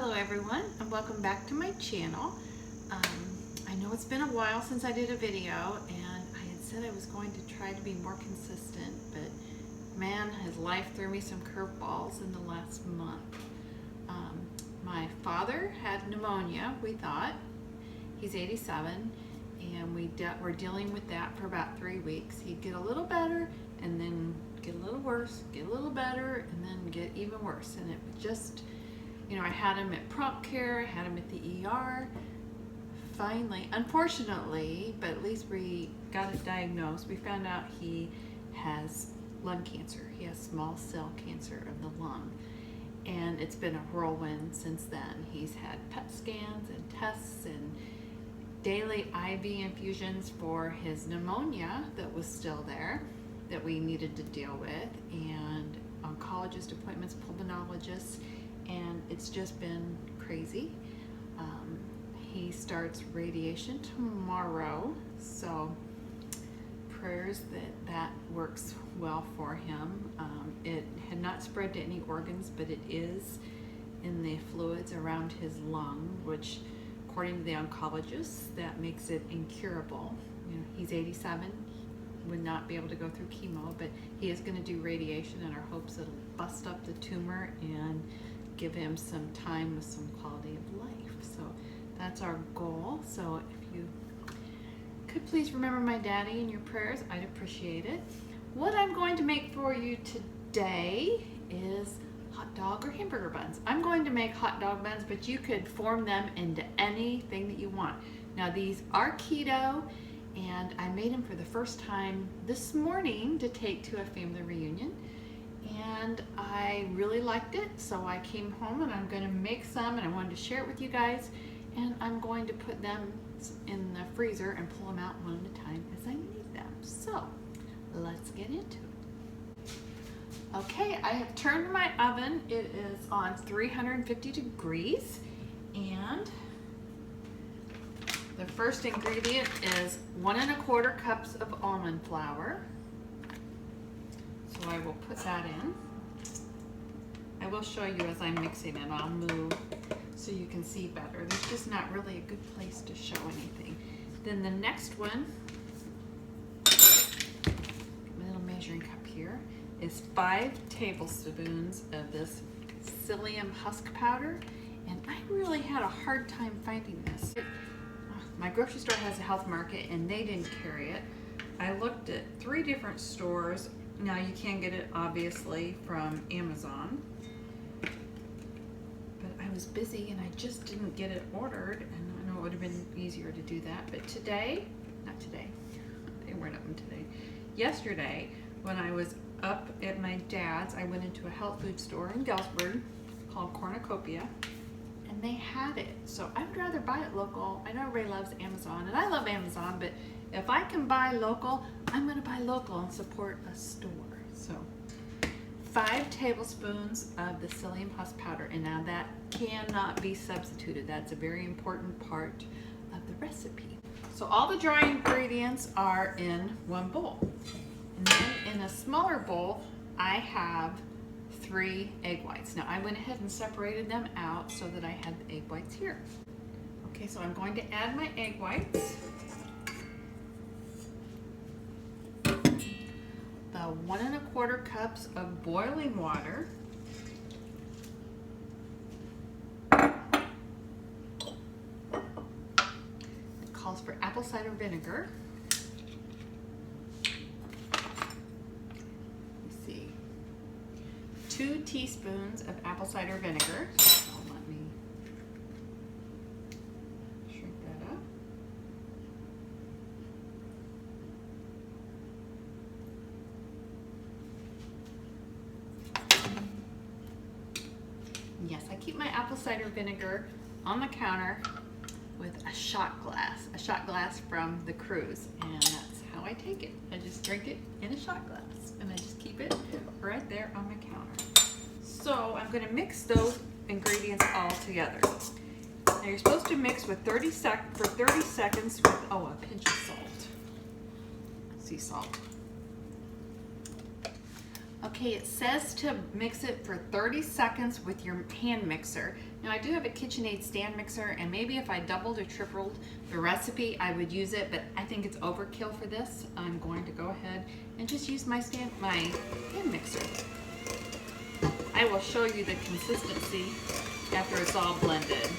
Hello everyone, and welcome back to my channel. I know it's been a while since I did a video, and I had said I was going to try to be more consistent, but man, has life threw me some curveballs in the last month. My father had pneumonia, we thought. He's 87, and we're dealing with that for about 3 weeks. He'd get a little better, and then get a little worse, get a little better, and then get even worse. And it just, you know, I had him at prompt care, I had him at the ER. Finally, unfortunately, but at least we got it diagnosed, we found out he has lung cancer. He has small cell cancer of the lung. And it's been a whirlwind since then. He's had PET scans and tests and daily IV infusions for his pneumonia that was still there, that we needed to deal with, and oncologist appointments, pulmonologists, and it's just been crazy. He starts radiation tomorrow, so prayers that works well for him. It had not spread to any organs, but it is in the fluids around his lung, which according to the oncologist, that makes it incurable. You know, he's 87, would not be able to go through chemo, but he is going to do radiation, and our hopes it'll bust up the tumor and give him some time with some quality of life. So that's our goal. So if you could please remember my daddy in your prayers, I'd appreciate it. What I'm going to make for you today is hot dog or hamburger buns. I'm going to make hot dog buns, but you could form them into anything that you want. Now these are keto, and I made them for the first time this morning to take to a family reunion, and I really liked it, so I came home and I'm going to make some, and I wanted to share it with you guys, and I'm going to put them in the freezer and pull them out one at a time as I need them. So let's get into it. Okay, I have turned my oven. It is on 350 degrees, and the first ingredient is 1 1/4 cups of almond flour. So I will put that in. I will show you as I'm mixing it. I'll move so you can see better. There's just not really a good place to show anything. Then the next one, my little measuring cup here, is 5 tablespoons of this psyllium husk powder. And I really had a hard time finding this. My grocery store has a health market, and they didn't carry it. I looked at 3 different stores. Now you can get it obviously from Amazon, but I was busy and I just didn't get it ordered, and I know it would have been easier to do that. But today, not today, they weren't open today. Yesterday, when I was up at my dad's, I went into a health food store in Galesburg called Cornucopia, and they had it. So I would rather buy it local. I know everybody loves Amazon, and I love Amazon, but if I can buy local, I'm going to buy local and support a store. So 5 tablespoons of the psyllium husk powder, and now that cannot be substituted. That's a very important part of the recipe. So all the dry ingredients are in one bowl. And then in a smaller bowl, I have 3 egg whites. Now I went ahead and separated them out so that I had the egg whites here. Okay, so I'm going to add my egg whites. The 1 1/4 cups of boiling water. It calls for apple cider vinegar. Let's see. 2 teaspoons of apple cider vinegar. So let me shrink that up. Yes, I keep my apple cider vinegar on the counter with a shot glass from the cruise, and that's how I take it. I just drink it in a shot glass, and I just keep it right there on my counter. So I'm going to mix those ingredients all together. Now you're supposed to mix with 30 seconds with, a pinch of salt. Sea salt. Okay, it says to mix it for 30 seconds with your hand mixer. Now I do have a KitchenAid stand mixer, and maybe if I doubled or tripled the recipe, I would use it, but I think it's overkill for this. I'm going to go ahead and just use my hand mixer. I will show you the consistency after it's all blended.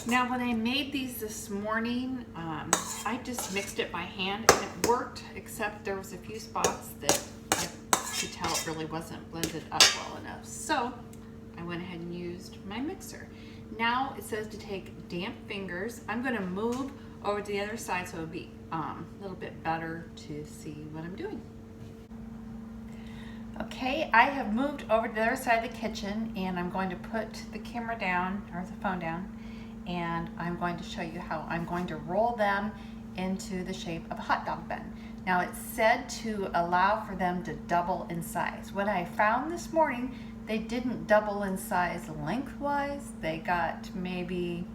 Now when I made these this morning, I just mixed it by hand and it worked, except there was a few spots that I could tell it really wasn't blended up well enough. So I went ahead and used my mixer. Now it says to take damp fingers. I'm going to move over to the other side so it'll be a little bit better to see what I'm doing. Okay, I have moved over to the other side of the kitchen, and I'm going to put the camera down, or the phone down, and I'm going to show you how I'm going to roll them into the shape of a hot dog bun. Now it's said to allow for them to double in size. What I found this morning, they didn't double in size lengthwise. They got maybe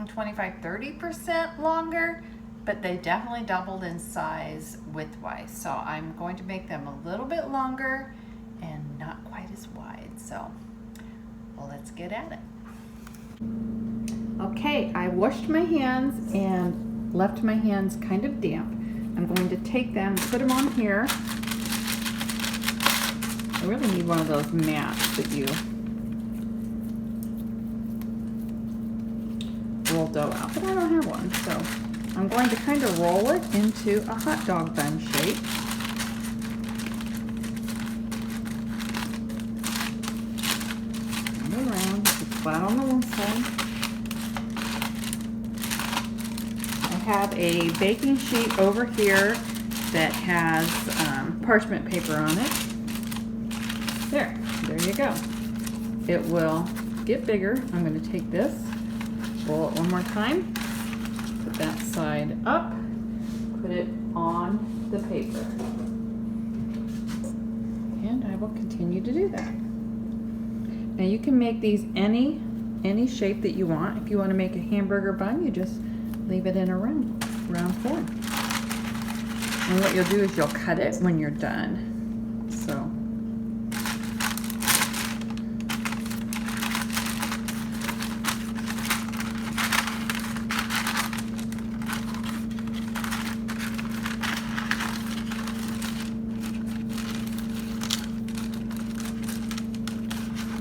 25–30% longer, but they definitely doubled in size widthwise. So I'm going to make them a little bit longer and not quite as wide. So, well, let's get at it. Okay, I washed my hands and left my hands kind of damp. I'm going to take them, put them on here. I really need one of those mats that you roll dough out, but I don't have one. So I'm going to kind of roll it into a hot dog bun shape. And around, it's flat on the one side. I have a baking sheet over here that has parchment paper on it. There you go. It will get bigger. I'm going to take this, roll it one more time, put that side up, put it on the paper. And I will continue to do that. Now you can make these any shape that you want. If you want to make a hamburger bun, you just leave it in a round form. And what you'll do is you'll cut it when you're done. So.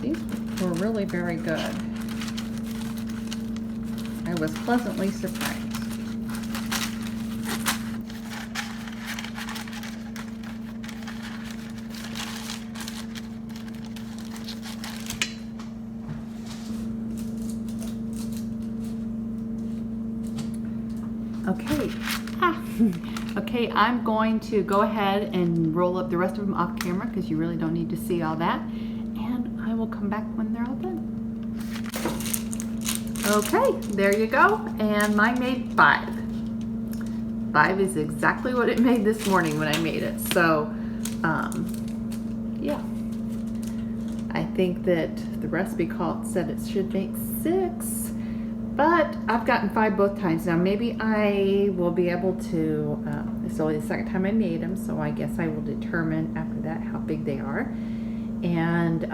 These were really very good. I was pleasantly surprised. Okay. Okay, I'm going to go ahead and roll up the rest of them off camera because you really don't need to see all that. And I will come back when they're all done. Okay, there you go. And mine made 5. 5 is exactly what it made this morning when I made it. So, yeah. I think that the recipe said it should make 6. But I've gotten 5 both times. Now maybe I will be able to, it's only the second time I made them, so I guess I will determine after that how big they are. And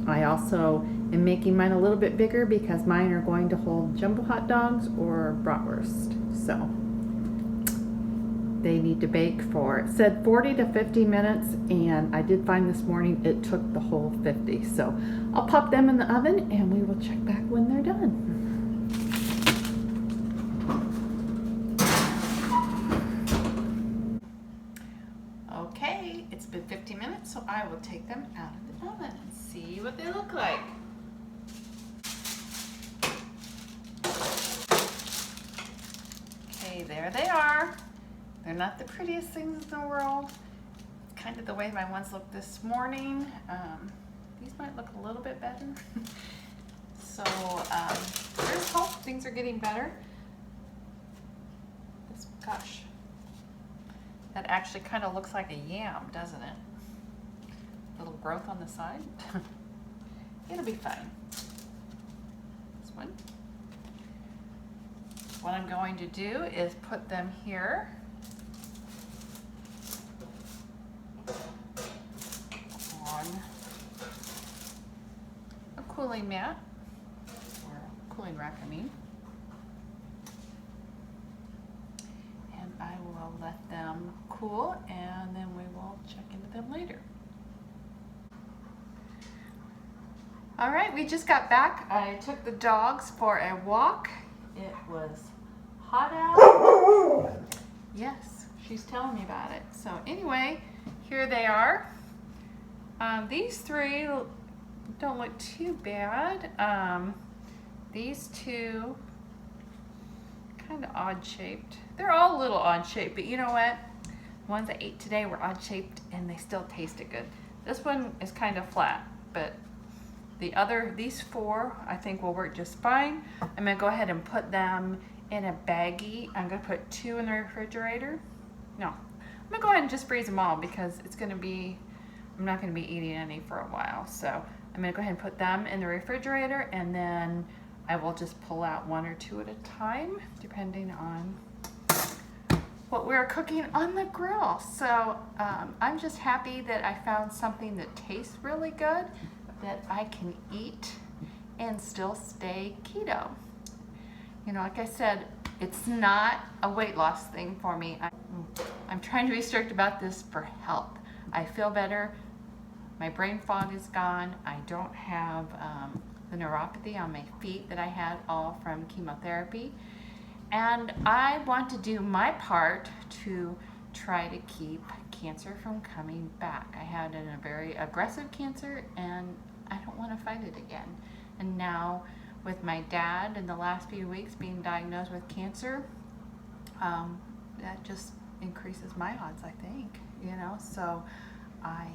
I also am making mine a little bit bigger because mine are going to hold jumbo hot dogs or bratwurst. So they need to bake for, it said 40 to 50 minutes, and I did find this morning it took the whole 50. So I'll pop them in the oven and we will check back when they're done. Okay, it's been 50 minutes, so I will take them out of the oven and see what they look like. Okay, there they are. They're not the prettiest things in the world. It's kind of the way my ones looked this morning. These might look a little bit better. So there's hope things are getting better. Gosh. That actually kind of looks like a yam, doesn't it? Little growth on the side. It'll be fine. This one. What I'm going to do is put them here. On a cooling mat, or cooling rack, I mean. And I will let them cool, and then we will check into them later. All right, we just got back. I took the dogs for a walk. It was hot out. Yes, she's telling me about it. So anyway, here they are. These three don't look too bad. These two, kind of odd shaped. They're all a little odd shaped, but you know what? The ones I ate today were odd shaped and they still tasted good. This one is kind of flat, but these four I think will work just fine. I'm gonna go ahead and put them in a baggie. I'm gonna put 2 in the refrigerator. No, I'm gonna go ahead and just freeze them all because I'm not gonna be eating any for a while. So I'm gonna go ahead and put them in the refrigerator, and then I will just pull out 1 or 2 at a time, depending on what we're cooking on the grill. So I'm just happy that I found something that tastes really good, that I can eat and still stay keto. You know, like I said, it's not a weight loss thing for me. I'm trying to be strict about this for health. I feel better. My brain fog is gone. I don't have the neuropathy on my feet that I had all from chemotherapy. And I want to do my part to try to keep cancer from coming back. I had a very aggressive cancer and I don't want to fight it again. And now with my dad in the last few weeks being diagnosed with cancer, that just increases my odds, I think, you know. So I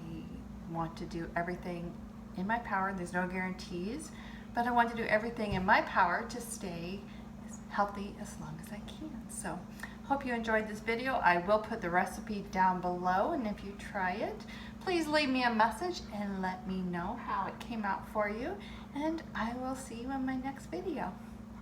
want to do everything in my power. There's no guarantees, but I want to do everything in my power to stay as healthy as long as I can. So hope you enjoyed this video. I will put the recipe down below, and if you try it, please leave me a message and let me know how it came out for you, and I will see you in my next video.